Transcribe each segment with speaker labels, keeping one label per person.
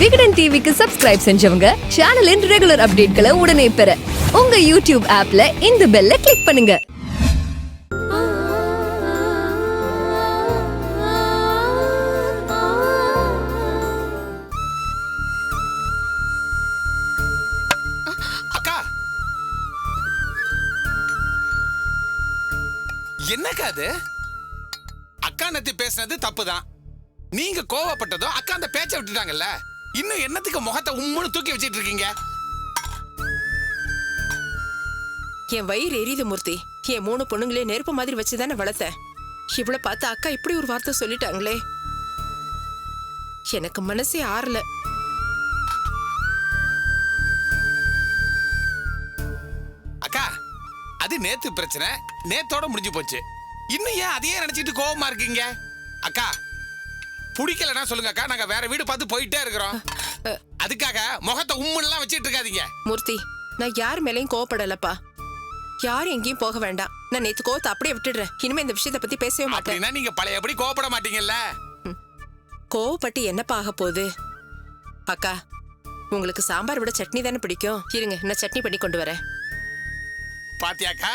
Speaker 1: விகடன் டிவிக்கு சப்ஸ்கிரைப் செஞ்சவங்க சேனலின் ரெகுலர் அப்டேட்களை உடனே பெற உங்க யூடியூப் ஆப்ல இந்த பெல்ல கிளிக் பண்ணுங்க.
Speaker 2: அக்கா என்னக்கா அது? அக்கா நத்தி பேசுனது தப்புதான். நீங்க கோவப்பட்டதும் அக்கா அந்த பேச்ச விட்டுட்டாங்கல்ல. இன்னும் என்னத்துக்கு முகத்தை உம்முன்னு தூக்கி வச்சிட்டு இருக்கீங்க?
Speaker 3: என் வயிறு எரியுது மூர்த்தி. என் 3 பொண்ணுங்களே நெருப்பு மாதிரி வச்சுதானே வளர்த்தேன். இவ்வளவு பார்த்து அக்கா இப்படி ஒரு வார்த்தை சொல்லிட்டாங்களே, எனக்கு மனசே ஆறல.
Speaker 2: அக்கா அது நேத்து பிரச்சனை, நேத்தோட முடிஞ்சு போச்சு. இன்னும் ஏன் அதையே நினைச்சிட்டு கோவமா இருக்கீங்க? அக்கா பிடிக்கலன்னா சொல்லுங்க அக்கா, நாங்க வேற வீடு பார்த்து போயிட்டே இருக்கிறோம். அதுக்காக முகத்தை உம்முன்னெல்லாம் வச்சிட்டு இருக்காதீங்க.
Speaker 3: மூர்த்தி, நான் யார் மேலையும் கோவப்படலப்பா. யாரும் எங்கேயும் போக வேண்டாம். நான் நேத்து கோவத்தை அப்படியே விட்டுடுறேன். இனிமே இந்த விஷயத்தை பத்தி பேசவே மாட்டேன்.
Speaker 2: அப்படின்னா நீங்க பழையபடி கோவப்பட மாட்டீங்கல்ல?
Speaker 3: கோவப்பட்டு என்னப்பா ஆக போகுது? அக்கா, உங்களுக்கு சாம்பார் விட சட்னி தானே பிடிக்கும். இருங்க, நான் சட்னி பண்ணி கொண்டு வரேன்.
Speaker 2: பாத்தியாக்கா,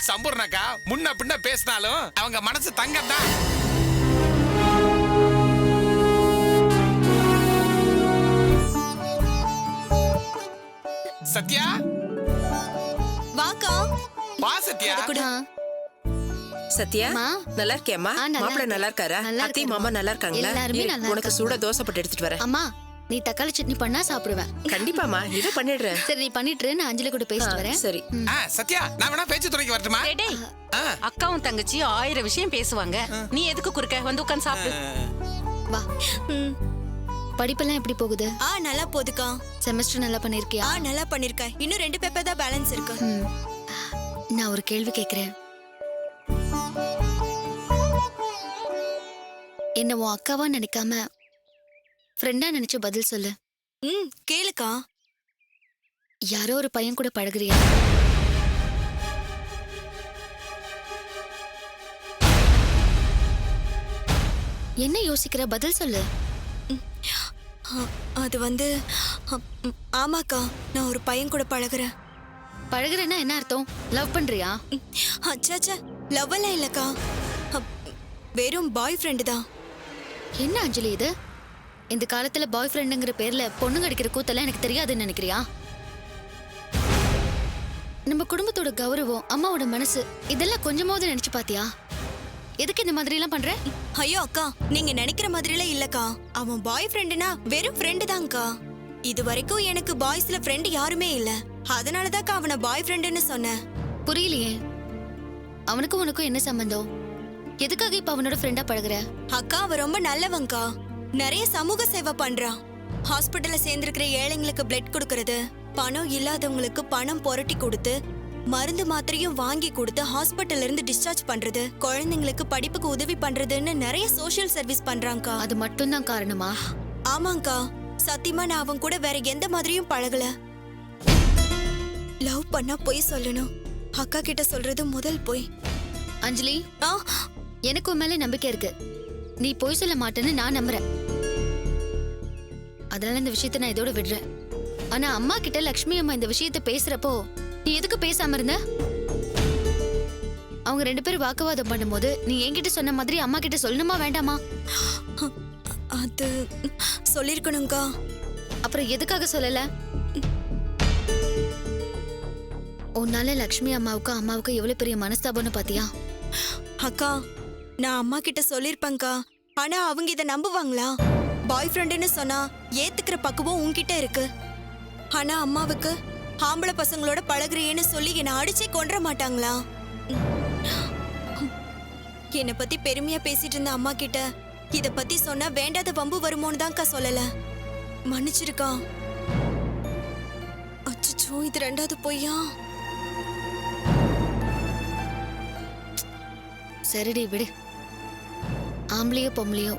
Speaker 2: சம்பூர்ணக்கா முன்ன பின்ன பேசினாலும் அவங்க மனசு தங்கம் தான். சத்யா,
Speaker 4: வாக்கா.
Speaker 2: வா சத்யா.
Speaker 3: சத்யா,
Speaker 4: அம்மா.
Speaker 3: நல்லா இருக்கியாம்மா?
Speaker 4: நல்லா
Speaker 3: மாப்பிள்ள
Speaker 4: இருக்கேன்.
Speaker 3: நல்லா இருக்காரா?
Speaker 4: நல்லா
Speaker 3: அத்தை
Speaker 4: இருக்கேன்.
Speaker 3: மாமா நல்லா இருக்காங்களா?
Speaker 4: எல்லாருமே
Speaker 3: இரு,
Speaker 4: நல்லா
Speaker 3: உனக்கு
Speaker 4: இருக்காங்க.
Speaker 3: சூட தோசை போட்டு எடுத்துட்டு வரேன்.
Speaker 4: அம்மா, நீ தக்காளி சட்னி பண்ணா சாப்பிடுவேன்.
Speaker 3: கண்டிப்பாமா, இதை பண்ணிடுறேன்.
Speaker 4: சரி, நீ பண்ணிட்டு நான் அஞ்சலி கூட பேசிட்டு வரேன்.
Speaker 3: சரி.
Speaker 2: சத்யா, நான் வேணா பேச்சு துணைக்கு வரட்டுமா?
Speaker 5: டேய், டேய். அக்காவும் தங்கச்சியும் 1000 விஷயம் பேசுவாங்க. நீ எதுக்கு குறுக்க வந்து உட்கார்ந்து சாப்பிடு.
Speaker 4: வா. படிப்பெல்லாம் எப்படி போகுது?
Speaker 6: நல்லா போகுதுக்கா.
Speaker 4: செமஸ்டர் நல்லா பண்ணிருக்கியா?
Speaker 6: நல்லா பண்ணிருக்கேன். இன்னும் 2 பேப்பர் தான் பேலன்ஸ் இருக்கு.
Speaker 4: நான் ஒரு கேள்வி கேக்குறேன். என்ன உன் அக்காவா நினைக்காம ஃப்ரெண்டா நினைச்சு பதில் சொல்லு.
Speaker 6: கேளுக்கா.
Speaker 4: யாரோ ஒரு பையன் கூட பழகுறியா? என்ன யோசிக்கிற? பதில் சொல்லு.
Speaker 6: அது வந்து ஆமாக்கா, நான் ஒரு பையன் கூட பழகுறேன்.
Speaker 4: பழகுறேன்னா என்ன அர்த்தம்? லவ் பண்றியா?
Speaker 6: அச்சாச்சா, லவ் எல்லாம் இல்லக்கா. வெறும் பாய் ஃப்ரெண்டு தான்.
Speaker 4: என்ன அஞ்சலி இது? இந்த காலத்துல பாய் ஃப்ரெண்டுங்கிற பேர்ல பொண்ணுங்க அடிக்கிற கூத்தெல்லாம் எனக்கு தெரியாதுன்னு நினைக்கிறியா? நம்ம குடும்பத்தோட கௌரவம், அம்மாவோட மனசு, இதெல்லாம் கொஞ்சமாவது நினைச்சு பாத்தியா? எதுக்கு இந்த மாதிரி எல்லாம் பண்ற?
Speaker 6: ஐயோ அக்கா, நீங்க நினைக்கிற மாதிரிலாம் இல்லக்கா. அவன் பாய் ஃப்ரெண்டுனா வெறும் ஃப்ரெண்டு தான்க்கா. இது வரைக்கும் எனக்கு பாய்ஸ்ல ஃப்ரெண்டு யாருமே இல்ல. அதனாலதான்க்கா அவனை பாய் ஃப்ரெண்டுன்னு சொன்னேன்.
Speaker 4: புரியலையே. அவனுக்கும் உனக்கும் என்ன சம்பந்தம்? எதுக்காக இப்ப அவனோட ஃப்ரெண்டா பழகுற?
Speaker 6: அக்கா அவன் ரொம்ப நல்லவன்க்கா. நிறைய சமூக சேவை பண்றான். ஹாஸ்பிட்டல்ல சேர்ந்திருக்கிற ஏழைங்களுக்கு பிளட் கொடுக்கறது, பணம் இல்லாதவங்களுக்கு பணம் புரட்டி கொடுத்து மருந்து மாத்திரையும் வாங்கி கொடுத்து ஹாஸ்பிட்டல்ல இருந்து டிஸ்சார்ஜ் பண்றது, குழந்தைங்களுக்கு படிப்புக்கு உதவி பண்றதுன்னு நிறைய சோஷியல் சர்வீஸ் பண்றான்க்கா.
Speaker 4: அது மட்டும் தான் காரணமா?
Speaker 6: ஆமாங்கா, சத்தியமா நான் அவன் கூட வேற எந்த மாதிரியும் பழகல. லவ் பண்ணா பொய் சொல்லணும். அக்கா கிட்ட சொல்றது முதல் பொய்.
Speaker 4: அஞ்சலி, எனக்கு உன் மேல நம்பிக்கை இருக்கு. நீ பொய் சொல்ல மாட்டேன்னு நான் நம்புறேன். அதனால இந்த விஷயத்தை நான் இதோட விடுறேன். ஆனா அம்மா கிட்ட லக்ஷ்மி அம்மா இந்த விஷயத்தை பேசுறப்போ நீ எதுக்கு பேசாம இருந்த? அவங்க 2 பேரும் வாக்குவாதம் பண்ணும்போது நீ என்கிட்ட சொன்ன மாதிரி அம்மா கிட்ட சொல்லணுமா வேண்டாமா?
Speaker 6: அது சொல்லிருக்கணும்க்கா.
Speaker 4: அப்புறம் எதுக்காக சொல்லல? உன்னால லக்ஷ்மி அம்மாவுக்கு எவ்வளவு பெரிய மனஸ்தாபம்னு பாத்தியா?
Speaker 6: அக்கா, நான் அம்மா கிட்ட சொல்லிருப்பேன்க்கா. ஆனா அவங்க இதை நம்புவாங்களா? பாய் ஃப்ரெண்டுன்னு சொன்னா ஏத்துக்கிற பக்குவம் உன்கிட்ட இருக்கு. ஆனா அம்மாவுக்கு ஆம்பளை பசங்களோட பழகுறியேன்னு சொல்லி என்னை அடிச்சே கொன்ற மாட்டாங்களா? என்னை பத்தி பெருமையா பேசிட்டு இருந்த அம்மா கிட்ட இத பத்தி சொன்னா வேண்டாத வம்பு வருமோன்னு தான்க்கா சொல்லல. மன்னிச்சிருக்கா. அச்சச்சோ, இது 2வது பொய்யா?
Speaker 4: சரிடி, விடு. ஆம்பளையோ பொம்பளையோ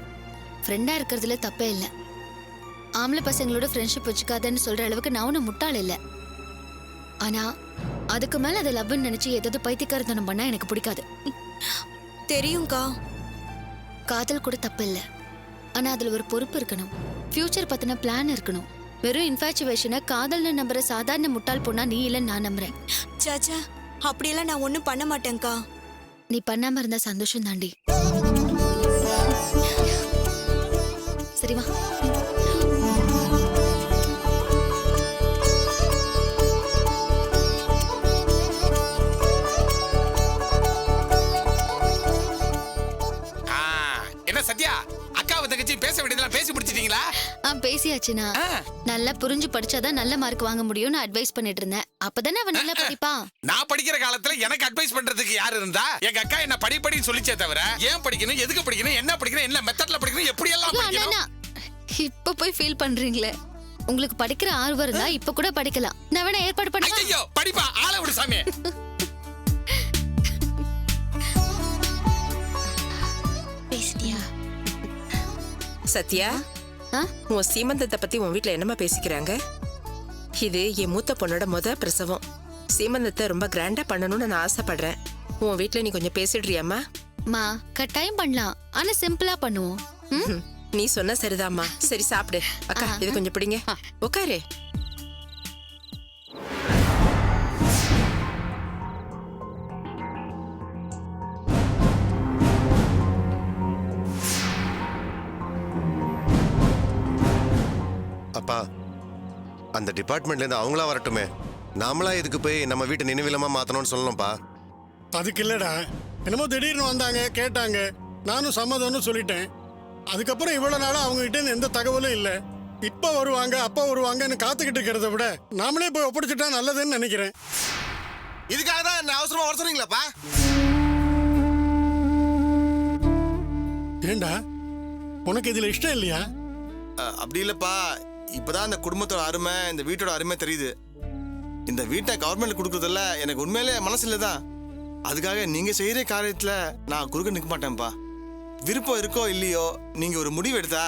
Speaker 4: ஃப்ரெண்டா இருக்கிறதுல தப்பே இல்லை. ஆம்பளை பசங்களோட ஃப்ரெண்ட்ஷிப் வச்சுக்காதன்னு சொல்ற அளவுக்கு நான் ஒன்றும் முட்டாள் இல்லை. ஆனா அதுக்கு மேல அதை லவ்னு நினைச்சு ஏதாவது பைத்தியக்காரத்தனம் பண்ணா எனக்கு பிடிக்காது.
Speaker 6: தெரியும்க்கா.
Speaker 4: காதல் கூட தப்பு இல்லை. ஆனா அதுல ஒரு பொறுப்பு இருக்கணும். ஃபியூச்சர் பத்தின பிளான் இருக்கணும். வெறும் இன்ஃபாச்சுவேஷனை காதல்னு நம்புற சாதாரண முட்டாள் பொண்ணா நீ இல்லைன்னு நான் நம்புறேன்.
Speaker 6: சாச்சா அப்படியெல்லாம் நான் ஒன்றும் பண்ண மாட்டேன்க்கா.
Speaker 4: நீ பண்ணாம இருந்தா சந்தோஷம் தாண்டி. சரி வா.
Speaker 2: என்ன சத்யா, அக்காவை தங்கச்சி பேச வேண்டியதெல்லாம் பேசி முடிச்சிட்டீங்களா?
Speaker 4: பேசியாச்சுனா நல்லா புரிஞ்சு படிச்சாதான் நல்ல மார்க் வாங்க முடியும்னு அட்வைஸ் பண்ணிட்டு இருந்தேன். அப்பதானே அவன் நல்லா படிப்பான்.
Speaker 2: நான் படிக்கிற காலத்துல எனக்கு அட்வைஸ் பண்றதுக்கு யாரு இருந்தா? எங்க அக்கா என்ன படிப்படின்னு சொல்லிச்சே தவிர ஏன் படிக்கணும், எதுக்கு படிக்கணும், என்ன படிக்கணும், என்ன மெத்தட்ல படிக்கணும், எப்படி எல்லாம் படிக்கணும்.
Speaker 4: இப்ப போய் ஃபீல் பண்றீங்களே. உங்களுக்கு படிக்கிற ஆர்வம் இருந்தா இப்ப கூட படிக்கலாம். நான் வேணா ஏற்பாடு பண்ணவா?
Speaker 2: ஐயோ படிப்பா, ஆள விடு சாமி.
Speaker 4: பேசிட்டியா?
Speaker 3: சத்யா, உன் சீமந்தத்தை பத்தி உன் வீட்ல என்னமா பேசிக்கிறாங்க? இது என் மூத்த பொண்ணோட பிரசவம். சீமந்தத்தை ரொம்ப கிராண்டா பண்ணணும்னு நான் ஆசைப்படுறேன். உன் வீட்ல நீ கொஞ்சம் பேசிடுறியாமா?
Speaker 4: மா கட்டாயம் பண்ணலாம், ஆனா சிம்பிளா பண்ணுவோம்.
Speaker 3: நீ சொன்ன சரிதாம்மா. சரி சாப்பிடு. அக்கா இது கொஞ்சம் பிடிங்க. உட்காரு.
Speaker 7: அப்பா, அந்த டிபார்ட்மெண்ட்ல இருந்து அவங்களா வரட்டுமே. நாமளா இதுக்கு போய் நம்ம வீட்டை நினைவிலமா மாத்தணும்னு சொல்லணும்ப்பா.
Speaker 8: அதுக்கு இல்லடா, என்னமோ திடீர்னு வந்தாங்க கேட்டாங்க, நானும் சம்மதம்னு சொல்லிட்டேன். அதுக்கப்புறம் இவ்வளவு நாளா அவங்க கிட்ட இருந்து எந்த தகவலும் இல்லை. இப்ப வருவாங்க அப்ப வருவாங்கன்னு காத்துக்கிட்டு இருக்கிறத விட நாமளே போய் ஒப்படைச்சிட்டா நல்லதுன்னு நினைக்கிறேன்.
Speaker 7: இதுக்காக தான் என்ன அவசரமா வர சொன்னீங்களாப்பா?
Speaker 8: ஏண்டா, உனக்கு இதுல இஷ்டம் இல்லையா?
Speaker 9: அப்படி இல்லப்பா, இப்பதான் இந்த குடும்பத்தோட அருமை, இந்த வீட்டோட அருமை தெரியுது. இந்த வீட்டை கவர்மெண்ட் கொடுக்கறதுல எனக்கு உண்மையிலே மனசு இல்லதான். அதுக்காக நீங்க செய்யற காரியத்துல நான் குறுக்க நிற்க மாட்டேன்ப்பா. விருப்பம் இருக்கோ இல்லையோ, நீங்க ஒரு முடிவு எடுத்தா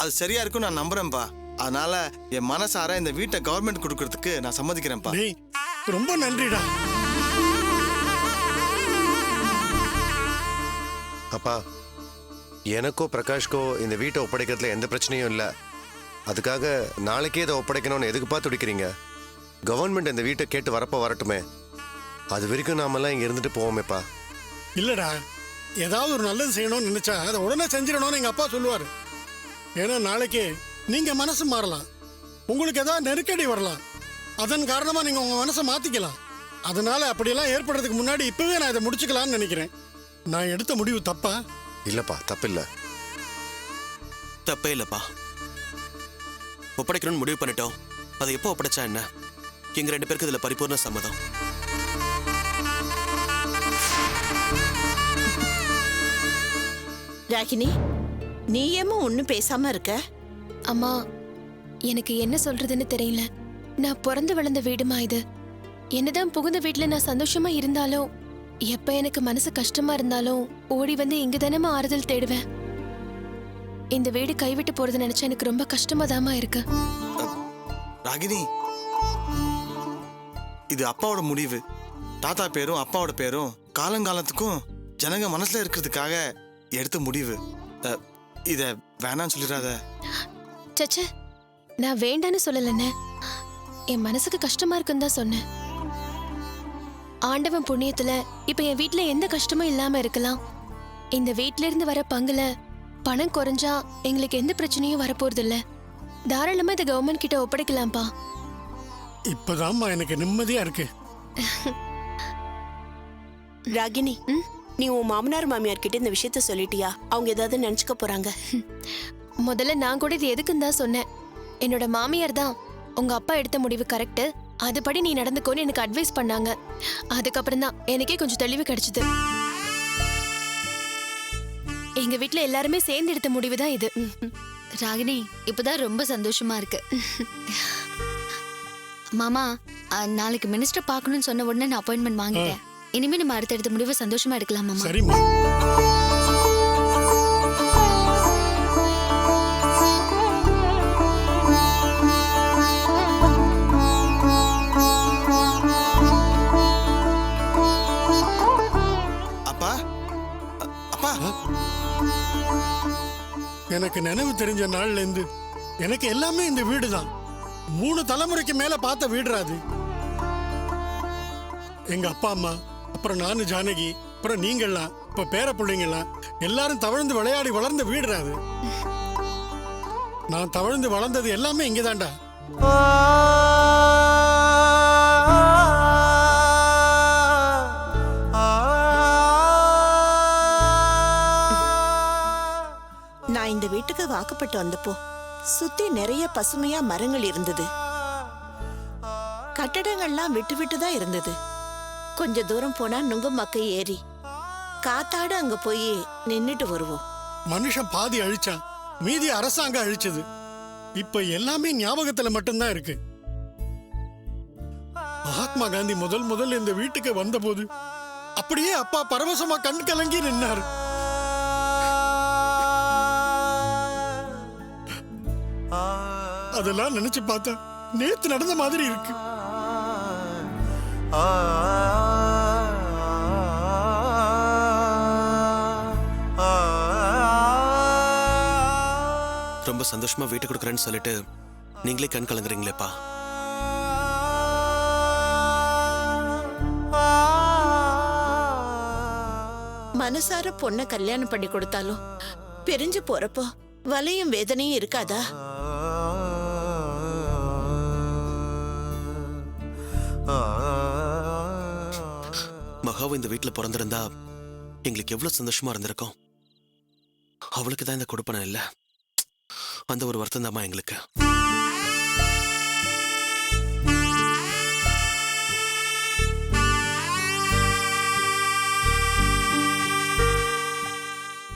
Speaker 9: அது சரியா இருக்கும் நான் நம்புறேன்ப்பா. அதனால என் மனசார இந்த வீட்டை கவர்மெண்ட் கொடுக்கறதுக்கு நான் சம்மதிக்கிறேன்ப்பா.
Speaker 8: டேய், ரொம்ப நன்றிடா.
Speaker 7: அப்பா, எனக்கோ பிரகாஷ்கோ இந்த வீட்டை ஒப்படைக்கிறதுல எந்த பிரச்சனையும் இல்லை. அதுக்காக நாளைக்கே இதை ஒப்படைக்கணும்னு எதுக்குப்பா துடிக்கிறீங்க? கவர்மெண்ட் இந்த வீட்டை கேட்டு வரப்போ வரட்டுமே. அது வரைக்கும் நாமெல்லாம் இங்கே இருந்துட்டு போவோமேப்பா.
Speaker 8: இல்லடா, ஏதாவது ஒரு நல்லது செய்யணும்னு நினைச்சா அதை உடனே செஞ்சிடணும்னு எங்க அப்பா சொல்லுவாரு. ஏன்னா நாளைக்கு நீங்க மனசு மாறலாம், உங்களுக்கு ஏதாவது நெருக்கடி வரலாம். அதன் காரணமா நீங்க உங்க மனசை மாத்திக்கலாம். அதனால அப்படியெல்லாம் ஏற்படுறதுக்கு முன்னாடி இப்பவே நான் இதை முடிச்சுக்கலாம்னு நினைக்கிறேன். நான் எடுத்த முடிவு தப்பா?
Speaker 7: இல்லப்பா, தப்பில்லை.
Speaker 10: தப்பே இல்லப்பா. ஒப்படைக்கணும்னு முடிவு பண்ணிட்டோம். அதை எப்போ ஒப்படைச்சா என்ன? எங்க 2 பேருக்கு இதுல பரிபூர்ண சம்மதம்.
Speaker 11: ராகினி, நீ ஏமா ஒன்னும் பேசாம இருக்க?
Speaker 12: அம்மா, எனக்கு என்ன சொல்றதுன்னு தெரியல. நான் பிறந்து வளர்ந்த வீடுமா இது. என்னதான் புகுந்த வீட்டுல நான் சந்தோஷமா இருந்தாலும், எப்ப எனக்கு மனசு கஷ்டமா இருந்தாலும் ஓடி வந்து இங்க தானே ஆறுதல் தேடுவேன். இந்த வீடு கைவிட்டு போறது நினைச்சா எனக்கு ரொம்ப கஷ்டமா தாமா இருக்கு.
Speaker 9: ராகினி, இது அப்பாவோட முடிவு. தாத்தா பேரும் அப்பாவோட பேரும் காலங்காலத்துக்கும் ஜனங்க மனசுல இருக்கிறதுக்காக எடுத்த முடிவு. இத வேணான்னு சொல்லிடாத.
Speaker 12: சச்சே, நான் வேண்டான்னு சொல்லலன்னு, என் மனசுக்கு கஷ்டமா இருக்குன்னு தான் சொன்னேன். ஆண்டவன் புண்ணியத்துல இப்ப என் வீட்டுல எந்த கஷ்டமும் இல்லாம இருக்கலாம். இந்த வீட்ல இருந்து வர பங்குல பணம் குறைஞ்சா எங்களுக்கு எந்த பிரச்சனையும் வரப்போறது இல்ல. தாராளமா இதை கவர்மெண்ட் கிட்ட ஒப்படைக்கலாம்ப்பா.
Speaker 8: இப்பதாம்மா எனக்கு நிம்மதியா இருக்கு.
Speaker 11: ராகினி, நீ உன் மாமனார் மாமியார் கிட்ட இந்த விஷயத்த சொல்லிட்டியா? அவங்க ஏதாவது நினைச்சுக்க போறாங்க?
Speaker 12: முதல்ல நான் கூட இது எதுக்குன்னு தான் சொன்னேன். என்னோட மாமியார் தான் உங்க அப்பா எடுத்த முடிவு கரெக்ட், அதுபடி நீ நடந்துக்கோன்னு எனக்கு அட்வைஸ் பண்ணாங்க. அதுக்கப்புறம் தான் எனக்கே கொஞ்சம் தெளிவு கிடைச்சது. எங்க வீட்ல எல்லாருமே சேர்ந்து எடுத்த முடிவு தான் இது.
Speaker 4: ராகினி, இப்பதான் ரொம்ப சந்தோஷமா இருக்கு. மாமா, நாளைக்கு மினிஸ்டர் பார்க்கணும்னு சொன்ன உடனே நான் அப்பாயின்மெண்ட் வாங்கிட்டேன். இனிமே நம்ம அடுத்தடுத்த முடிவை சந்தோஷமா எடுக்கலாம் மாமா.
Speaker 8: சரிம்மா.
Speaker 9: அப்பா, அப்பா,
Speaker 8: எனக்கு நினைவு தெரிஞ்ச நாள்ல இருந்து எனக்கு எல்லாமே இந்த வீடு தான். 3 தலைமுறைக்கு மேல பார்த்த வீடுடா அது. எங்க அப்பா அம்மா, அப்புறம் நானு ஜானகி, அப்புறம் நீங்கள்லாம், இப்ப பேர பிள்ளைங்கலாம் எல்லாரும் தவழ்ந்து விளையாடி வளர்ந்த வீடுடா அது. நான் தவழ்ந்து வளர்ந்தது எல்லாமே இங்கதான்டா.
Speaker 11: நான் இந்த வீட்டுக்கு வாக்கப்பட்டு வந்தப்போ சுத்தி நிறைய பசுமையா மரங்கள் இருந்தது. கட்டடங்கள்லாம் விட்டு விட்டு தான் இருந்தது. கொஞ்ச தூரம் போனா நுங்கமக்கை ஏறி காத்தாட அங்க போய் நின்னுட்டு வருவோம்.
Speaker 8: மனுஷன் பாதி அழிச்சான், மீதி அரசாங்கம் அழிச்சது. இப்ப எல்லாமே ஞாபகத்துல மட்டும்தான் இருக்கு. மகாத்மா காந்தி முதல் இந்த வீட்டுக்கு வந்தபோது அப்படியே அப்பா பரவசமா கண் கலங்கி நின்னாரு. அதெல்லாம் நினைச்சு பார்த்தா நேத்து நடந்த மாதிரி இருக்கு.
Speaker 10: ரொம்ப சந்தோஷமா வீட்டு கொடுக்குறேன்னு சொல்லிட்டு நீங்களே கண் கலங்குறீங்களேப்பா.
Speaker 11: மனசார பொண்ண கல்யாணம் பண்ணி கொடுத்தாலும் பிரிஞ்சு போறப்போ வலியும் வேதனையும் இருக்காதா?
Speaker 10: மகாவும் இந்த வீட்டுல பிறந்திருந்தா எங்களுக்கு எவ்வளவு சந்தோஷமா இருந்திருக்கும். அவளுக்கு தான் இந்த கொடுப்பனை இல்ல, அந்த ஒரு வருத்தம் தாமா எங்களுக்கு.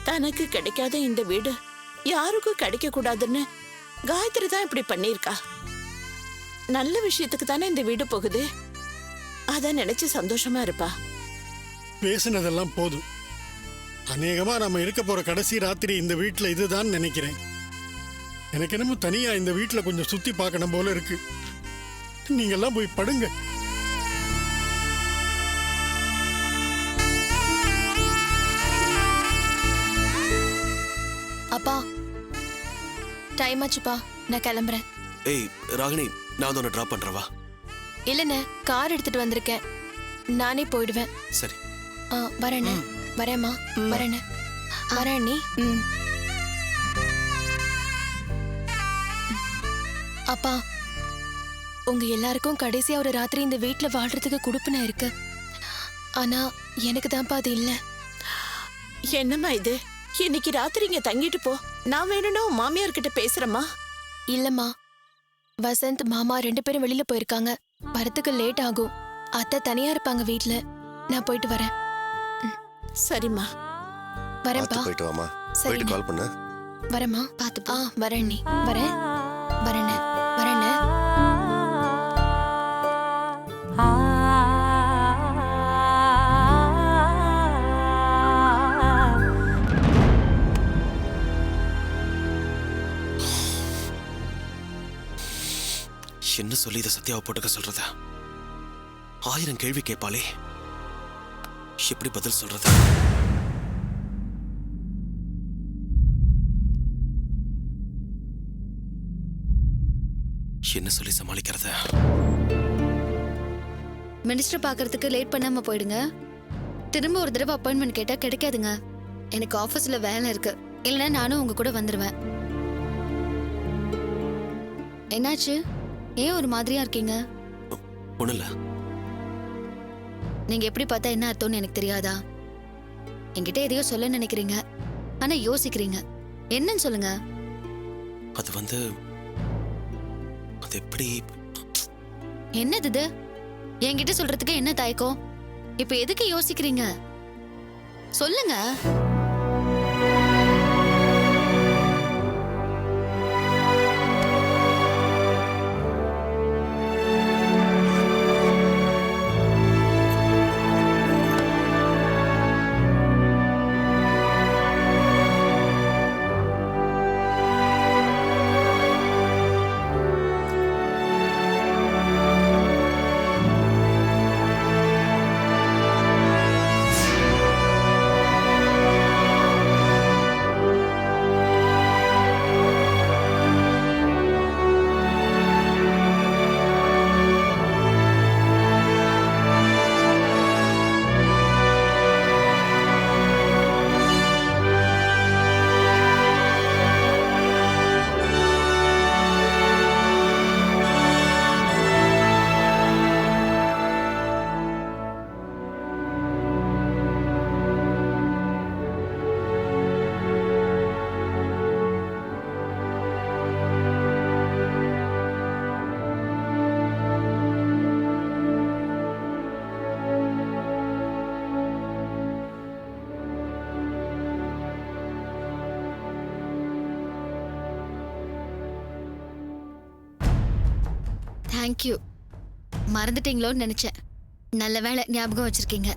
Speaker 11: தனக்கு கிடைக்காத இந்த வீடு யாருக்கும் கிடைக்க கூடாதுன்னு காயத்ரி தான் இப்படி பண்ணிருக்கா. நல்ல விஷயத்துக்கு தானே இந்த வீடு போகுது. அத நினைச்சு சந்தோஷமா இருப்பா.
Speaker 8: பேசினதெல்லாம் போதும். அநேகமா நம்ம இருக்க போற கடைசி ராத்திரி இந்த வீட்டுல இதுதான் நினைக்கிறேன். எனக்கு என்னமோ தனியா இந்த வீட்டுல கொஞ்சம் சுத்தி பார்க்கணும் போல இருக்கு. நீங்க எல்லாம் போய் படுங்க.
Speaker 12: அப்பா டைம் ஆச்சுப்பா, நான் கிளம்புறேன்.
Speaker 10: ஏய் ராகினி, நான் வந்து உன்னை டிராப் பண்றவா?
Speaker 12: இல்லைண்ணே, கார் எடுத்துட்டு வந்திருக்கேன், நானே போயிடுவேன்.
Speaker 10: சரி
Speaker 12: வரேண்ணே. வரேம்மா, வரேண்ணே. வரேன் நீ. அப்பா, உங்க எல்லாருக்கும் கடைசியா ஒரு ராத்திரி இந்த வீட்டுல வாழ்றதுக்கு குடுப்பின இருக்கு. ஆனா எனக்கு தான்ப்பா அது இல்ல.
Speaker 11: என்னம்மா இது? இன்னைக்கு ராத்திரி இங்க தங்கிட்டு போ. நான் வேணும்னா உன் மாமியார் கிட்ட பேசுறேம்மா.
Speaker 12: இல்லம்மா, வசந்த் மாமா 2 பேரும் வெளியில போயிருக்காங்க. வரத்துக்கு லேட் ஆகும். அத்தை தனியா இருப்பாங்க வீட்ல. நான் போயிட்டு வரேன்.
Speaker 11: சரிம்மா,
Speaker 12: வரேன்ப்பா.
Speaker 7: போயிட்டு வாமா. போயிட்டு கால் பண்ணு.
Speaker 12: வரேம்மா. பாத்து. வரேன் நீ. வரேன். வரேண்ணே. வரேண்ணே.
Speaker 10: என்ன சொல்லி இதை சத்யாவை போட்டுக்க சொல்றத? 1000 கேள்வி கேட்பாளே, எப்படி பதில் சொல்றது? என்ன சொல்லி சமாளிக்கிறது?
Speaker 4: மினிஸ்டர் பார்க்கறதுக்கு லேட் பண்ணாம போயிடுங்க. திரும்ப ஒரு தடவை அப்பாயின்மெண்ட் கேட்டா கிடைக்காதுங்க. எனக்கு ஆபீஸ்ல வேலை இருக்கு. இல்லைன்னா நானும் உங்க கூட வந்துருவேன். என்னாச்சு? ஏன் ஒரு மாதிரியா இருக்கீங்க?
Speaker 10: ஒண்ணும் இல்ல.
Speaker 4: நீங்க எப்படி பார்த்தா என்ன அர்த்தம்னு எனக்கு தெரியாதா? என்கிட்ட எதையோ சொல்ல நினைக்கிறீங்க, ஆனா யோசிக்கிறீங்க. என்னன்னு சொல்லுங்க.
Speaker 10: அது எப்படி?
Speaker 4: என்னது இது? என்கிட்ட சொல்றதுக்கு என்ன தயக்கம்? இப்ப எதுக்கு யோசிக்கிறீங்க? சொல்லுங்க. தேங்க்யூ. மறந்துட்டீங்களோன்னு நினைச்சேன். நல்ல வேளை ஞாபகம் வச்சிருக்கீங்க.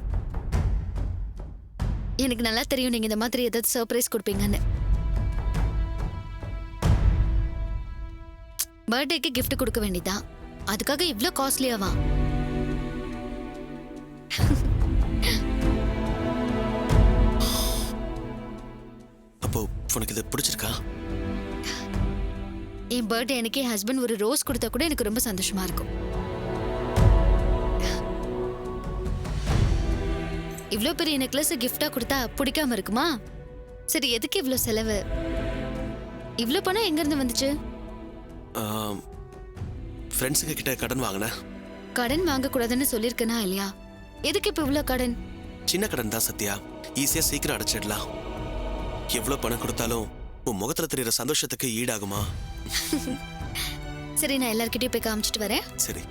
Speaker 4: எனக்கு நல்லா தெரியும் நீங்க இந்த மாதிரி ஏதாவது சர்ப்ரைஸ் கொடுப்பீங்கன்னு. பர்த்டேக்கு gift கொடுக்க வேண்டியதான். அதுக்காக இவ்ளோ காஸ்ட்லியாவா?
Speaker 10: அப்போ உனக்கு இது பிடிச்சிருக்கா?
Speaker 4: என் பர்த்டே எனக்கு என் ஹஸ்பண்ட் ஒரு ரோஸ் கொடுத்தா கூட எனக்கு ரொம்ப சந்தோஷமா இருக்கும். இவ்ளோ பெரிய நெக்லஸ் கிஃப்டா கொடுத்தா பிடிக்காம இருக்குமா? சரி, எதுக்கு இவ்ளோ செலவு? இவ்ளோ பணம் எங்க இருந்து வந்துச்சு?
Speaker 10: ஃப்ரெண்ட்ஸுங்க கிட்ட கடன் வாங்கினேன்.
Speaker 4: கடன் வாங்க கூடாதுன்னு சொல்லிருக்கனா இல்லையா? எதுக்கு இப்ப இவ்ளோ கடன்?
Speaker 10: சின்ன கடன் தான் சத்யா, ஈஸியா சீக்கிரம் அடைச்சிடலாம். எவ்வளவு பணம் கொடுத்தாலும் உன் முகத்துல தெரியற சந்தோஷத்துக்கு ஈடாகுமா?
Speaker 4: சரி, நான் எல்லார்கிட்டயும் போய் காமிச்சிட்டு வரேன்.
Speaker 10: சரி.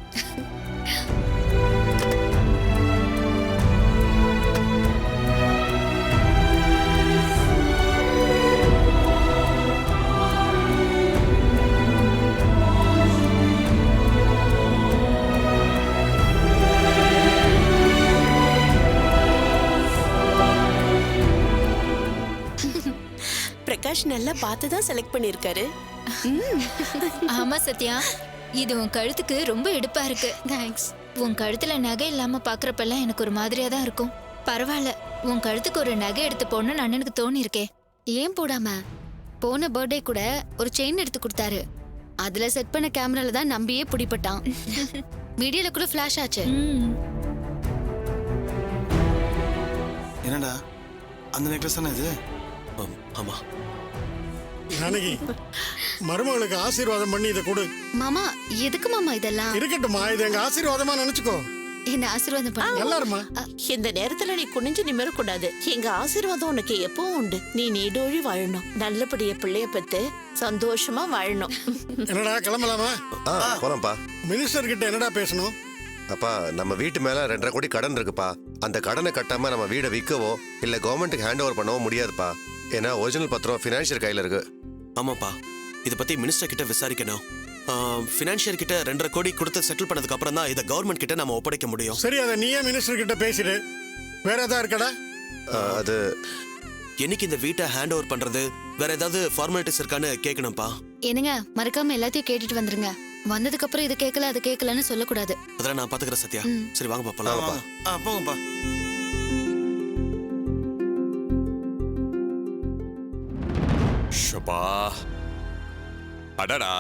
Speaker 11: பிரகாஷ் நல்லா பார்த்து தான் செலக்ட் பண்ணிருக்காரு.
Speaker 13: ஆமா சத்யா, இது உன் கழுத்துக்கு ரொம்ப எடுப்பா இருக்கு. தேங்க்ஸ். உன் கழுத்துல நகை இல்லாம பாக்குறப்பெல்லாம் எனக்கு ஒரு மாதிரியா தான் இருக்கும். பரவாயில்ல, உன் கழுத்துக்கு ஒரு நகை எடுத்து போடணும்னு அண்ணனுக்கு தோணி இருக்கே.
Speaker 4: ஏன் போடாம? போன பர்த்டே கூட ஒரு செயின் எடுத்து கொடுத்தாரு. அதுல செட் பண்ண கேமரால தான் நம்பியே பிடிபட்டான். மீடியால கூட ஃபிளாஷ் ஆச்சு.
Speaker 9: என்னடா அந்த நெக்லஸ் தானே இது?
Speaker 10: ஆமா.
Speaker 8: ஜானகி, மருமகளுக்கு ஆசீர்வாதம் பண்ணி இதை கொடு.
Speaker 4: மாமா, எதுக்கு மாமா இதெல்லாம்?
Speaker 8: இருக்கட்டும்மா, இது எங்க ஆசீர்வாதமா நினைச்சுக்கோ.
Speaker 4: என்ன ஆசீர்வாதம் பண்ணு.
Speaker 8: நல்லா இருமா.
Speaker 11: இந்த நேரத்துல நீ குனிஞ்சு நிமிரக்கூடாது. எங்க ஆசீர்வாதம் உனக்கு எப்பவும் உண்டு. நீ நீடோழி வாழணும், நல்லபடியா பிள்ளைய பெத்து சந்தோஷமா வாழணும்.
Speaker 8: என்னடா கிளம்பலாமா?
Speaker 7: போலாம்ப்பா.
Speaker 8: மினிஸ்டர் கிட்ட என்னடா பேசணும்?
Speaker 7: அப்பா, நம்ம வீட்டு மேல 2.5 கோடி கடன் இருக்குப்பா. அந்த கடனை கட்டாம நம்ம வீடை விற்கவோ இல்ல கவர்மெண்ட்டுக்கு ஹேண்ட் ஓவர் பண்ணவோ முடியாதுப்பா. ஏன்னா ஒரிஜினல் பத்திரம் ஃபினான்ஷியர் கையில இருக்கு.
Speaker 10: ஆமாப்பா, இதை பத்தி மினிஸ்டர் கிட்ட விசாரிக்கணும். ஃபினான்ஷியர் கிட்ட 2.5 கோடி கொடுத்து செட்டில் பண்ணதுக்கு அப்புறம் தான் இதை கவர்மெண்ட் கிட்ட நம்ம ஒப்படைக்க முடியும்.
Speaker 8: சரி, அதை நீயே மினிஸ்டர் கிட்ட பேசிடு. வேற ஏதாவது இருக்கடா?
Speaker 7: அது
Speaker 10: என்னைக்கு இந்த வீட்டை ஹேண்ட் ஓவர் பண்றது, வேற ஏதாவது ஃபார்மாலிட்டிஸ் இருக்கான்னு கேட்கணும்ப்பா.
Speaker 4: என்னங்க, மறக்காம எல்லாத்தையும் கேட்டுட்டு வந்துருங்க. வந்ததுக்கு அப்புறம் இது கேட்கல அது கேட்கலன்னு சொல்லக்கூடாது.
Speaker 10: அதெல்லாம் நான் பாத்துக்கிறேன் சத்யா. சரி வாங்கப்பா போலாம்.
Speaker 9: போங்கப்பா.
Speaker 14: ஷபா, அடடா,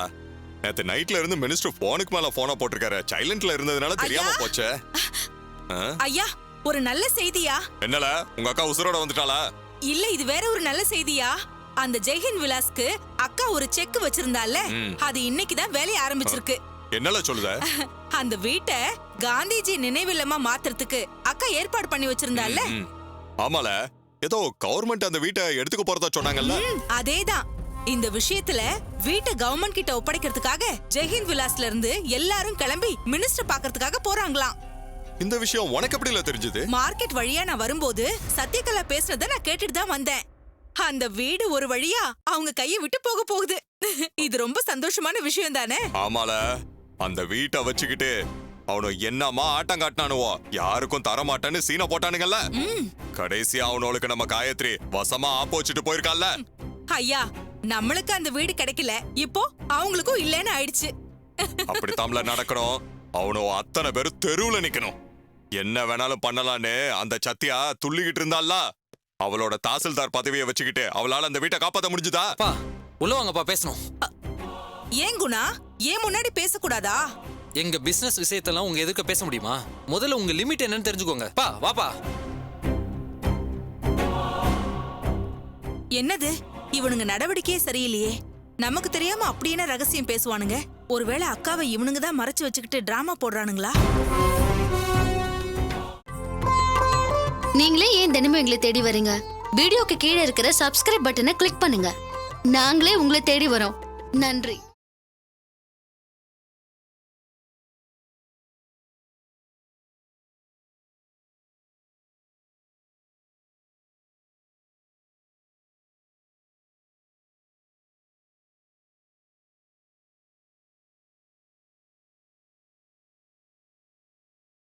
Speaker 14: நேத்து நைட்ல இருந்து மினிஸ்டர் போனுக்கு மேல போனை போட்டிருக்காரு. சைலண்ட்ல இருந்ததுனால தெரியாம போச்சே.
Speaker 15: ஐயா, ஒரு நல்ல செய்தியா?
Speaker 14: என்னல, உங்க அக்கா உசுரோட வந்துட்டாளா?
Speaker 15: இல்ல, இது வேற ஒரு நல்ல செய்தியா. அந்த ஜெய்ஹிந்த் விலாஸ்க்கு அக்கா ஒரு செக் வச்சிருந்தால, அது இன்னைக்குதான் வேலைய ஆரம்பிச்சிருக்கு.
Speaker 14: என்னல சொல்லுத?
Speaker 15: அந்த வீட்டை காந்திஜி நினைவில்லமா மாத்துறதுக்கு அக்கா ஏற்பாடு பண்ணி வச்சிருந்தால.
Speaker 14: ஆமால, ஏதோ கவர்மெண்ட் அந்த வீட்டை எடுத்துக்க போறதா சொன்னாங்கல்ல.
Speaker 15: அதேதான். இந்த விஷயத்துல வீட்டை கவர்மெண்ட் கிட்ட ஒப்படைக்கிறதுக்காக ஜெய்ஹிந்த் விலாஸ்ல இருந்து எல்லாரும் கிளம்பி மினிஸ்டர் பாக்குறதுக்காக போறாங்களாம்.
Speaker 14: இந்த விஷயம் உனக்கு எப்படில தெரிஞ்சது?
Speaker 15: மார்க்கெட் வழியா நான் வரும்போது சத்யகலா பேசுனத நான் கேட்டுட்டு தான் வந்தேன். அந்த வீடு ஒரு வழியா அவங்க கையை விட்டு போக போகுது. இது ரொம்ப சந்தோஷமான விஷயம் தானே?
Speaker 14: ஆமால, அந்த வீட்டை வச்சுக்கிட்டு அவனு என்னமா ஆட்டம் காட்டினானுவோ, யாருக்கும் தரமாட்டான்னு சீனை போட்டானுங்கல்ல. கடைசியா அவனோளுக்கு நம்ம காயத்ரி வசமா ஆப்போச்சிட்டு போயிருக்கால.
Speaker 15: ஐயா, நம்மளுக்கு அந்த வீடு கிடைக்கல, இப்போ அவங்களுக்கும் இல்லன்னு ஆயிடுச்சு.
Speaker 14: அப்படித்தாம்ல நடக்கணும். அவனோ அத்தனை பேரும் தெருவுல நிக்கணும். என்ன வேணாலும் பண்ணலான்னு அந்த சத்தியா துள்ளிக்கிட்டு இருந்தால. அவளோட தாசில்தார் பதவியை வச்சுக்கிட்டு அவளால அந்த வீட்டை காப்பாத்த முடிஞ்சுதா?
Speaker 16: உள்ள வாங்கப்பா, பேசணும்.
Speaker 15: ஏன் குணா, ஏன் முன்னாடி பேசக்கூடாதா?
Speaker 16: எங்க பிசினஸ் விஷயத்தெல்லாம் உங்க எதுக்கு பேச முடியுமா? முதல்ல உங்க லிமிட் என்னன்னு தெரிஞ்சுக்கோங்க. பா வாப்பா.
Speaker 15: என்னது, இவனுங்க நடவடிக்கையே சரியில்லையே. நமக்கு தெரியாம அப்படி என்ன ரகசியம் பேசுவானுங்க? ஒருவேளை அக்காவை இவனுங்க தான் மறைச்சு வச்சுக்கிட்டு டிராமா போடுறானுங்களா?
Speaker 4: நீங்களே ஏன் தினமும் எங்களை தேடி வரீங்க? வீடியோக்கு கீழே இருக்கிற சப்ஸ்கிரைப் பட்டனை கிளிக் பண்ணுங்க. நாங்களே உங்களை தேடி வரோம். நன்றி.